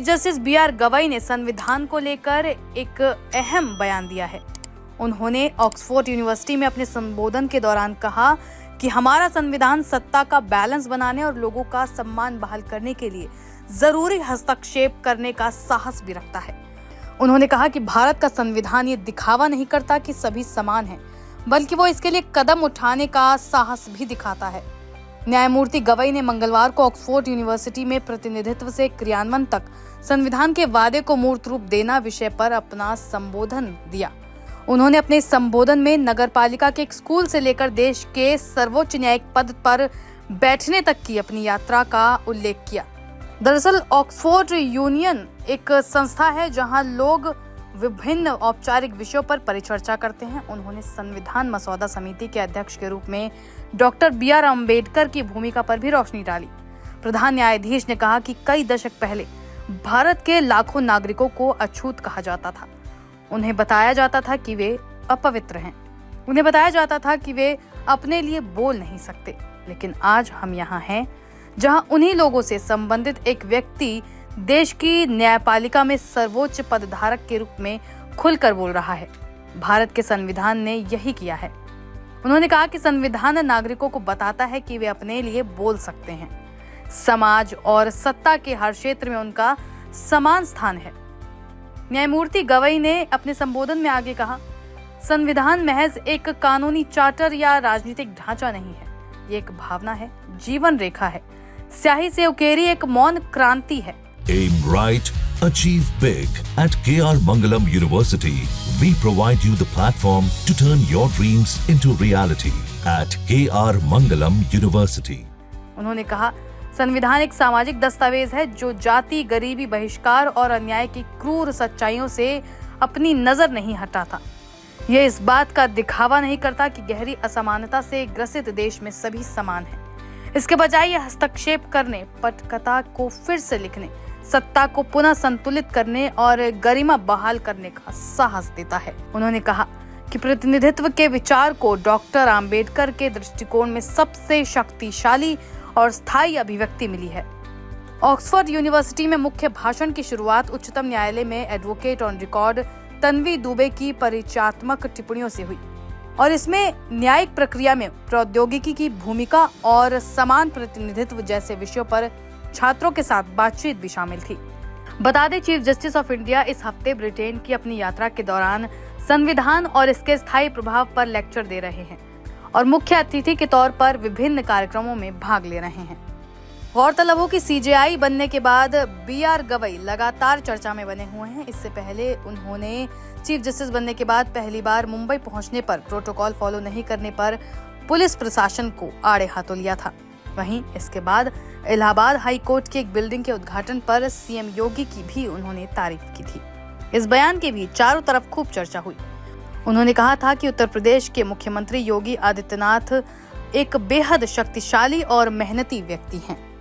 Justice B R. Gavai ने संविधान को लेकर एक अहम बयान दिया है। उन्होंने ऑक्सफोर्ड यूनिवर्सिटी में अपने संबोधन के दौरान कहा कि हमारा संविधान सत्ता का बैलेंस बनाने और लोगों का सम्मान बहाल करने के लिए जरूरी हस्तक्षेप करने का साहस भी रखता है। उन्होंने कहा कि भारत का संविधान ये दिखावा नहीं करता कि सभी समान हैं, बल्कि वो इसके लिए कदम उठाने का साहस भी दिखाता है। न्यायमूर्ति गवई ने मंगलवार को ऑक्सफोर्ड यूनिवर्सिटी में प्रतिनिधित्व से क्रियान्वयन तक संविधान के वादे को मूर्त रूप देना विषय पर अपना संबोधन दिया। उन्होंने अपने संबोधन में नगरपालिका के एक स्कूल से लेकर देश के सर्वोच्च न्यायिक पद पर बैठने तक की अपनी यात्रा का उल्लेख किया। दरअसल ऑक्सफोर्ड यूनियन एक संस्था है जहां लोग विभिन्न औपचारिक विषयों पर परिचर्चा करते हैं। उन्होंने संविधान मसौदा समिति के अध्यक्ष के रूप में डॉक्टर बी.आर. अम्बेडकर की भूमिका पर भी रोशनी डाली। प्रधान न्यायाधीश ने कहा कि कई दशक पहले भारत के लाखों नागरिकों को अछूत कहा जाता था। उन्हें बताया जाता था कि वे अपवित्र हैं। उन्हें बताया जाता था कि वे अपने लिए बोल नहीं सकते। लेकिन आज हम यहाँ हैं जहां उन्हीं लोगों से संबंधित एक व्यक्ति देश की न्यायपालिका में सर्वोच्च पदधारक के रूप में खुलकर बोल रहा है। भारत के संविधान ने यही किया है। उन्होंने कहा कि संविधान नागरिकों को बताता है कि वे अपने लिए बोल सकते हैं। समाज और सत्ता के हर क्षेत्र में उनका समान स्थान है। न्यायमूर्ति गवई ने अपने संबोधन में आगे कहा, संविधान महज एक कानूनी चार्टर या राजनीतिक ढांचा नहीं है। ये एक भावना है, जीवन रेखा है, स्याही से उकेरी एक मौन क्रांति है। Aim right, achieve big. At K.R. Mangalam University, we provide you the platform to turn your dreams into reality. At K.R. Mangalam University. उन्होंने कहा, संविधान एक सामाजिक दस्तावेज है जो जाति, गरीबी, बहिष्कार और अन्याय की क्रूर सच्चाइयों से अपनी नजर नहीं हटाता। यह इस बात का दिखावा नहीं करता कि गहरी असमानता से ग्रसित देश में सभी समान हैं। इसके बजाय यह हस्तक्षेप करने, पटकथा को फिर से लिखने, सत्ता को पुनः संतुलित करने और गरिमा बहाल करने का साहस देता है। उन्होंने कहा कि प्रतिनिधित्व के विचार को डॉक्टर आम्बेडकर के दृष्टिकोण में सबसे शक्तिशाली और स्थायी अभिव्यक्ति मिली है। ऑक्सफोर्ड यूनिवर्सिटी में मुख्य भाषण की शुरुआत उच्चतम न्यायालय में advocate on record Tanvi Dubey की परिचयात्मक टिप्पणियों से हुई और इसमें न्यायिक प्रक्रिया में प्रौद्योगिकी की भूमिका और समान प्रतिनिधित्व जैसे विषयों पर छात्रों के साथ बातचीत भी शामिल थी। बता दें, चीफ जस्टिस ऑफ इंडिया इस हफ्ते ब्रिटेन की अपनी यात्रा के दौरान संविधान और इसके स्थायी प्रभाव पर लेक्चर दे रहे हैं और मुख्य अतिथि के तौर पर विभिन्न कार्यक्रमों में भाग ले रहे हैं। गौरतलब हो कि सीजेआई बनने के बाद बी.आर. गवई लगातार चर्चा में बने हुए हैं। इससे पहले उन्होंने चीफ जस्टिस बनने के बाद पहली बार मुंबई पहुंचने पर प्रोटोकॉल फॉलो नहीं करने पर पुलिस प्रशासन को आड़े हाथों लिया था। वहीं इसके बाद इलाहाबाद हाई कोर्ट की एक बिल्डिंग के उद्घाटन पर सीएम योगी की भी उन्होंने तारीफ की थी। इस बयान की भी चारों तरफ खूब चर्चा हुई। उन्होंने कहा था कि उत्तर प्रदेश के मुख्यमंत्री योगी आदित्यनाथ एक बेहद शक्तिशाली और मेहनती व्यक्ति हैं।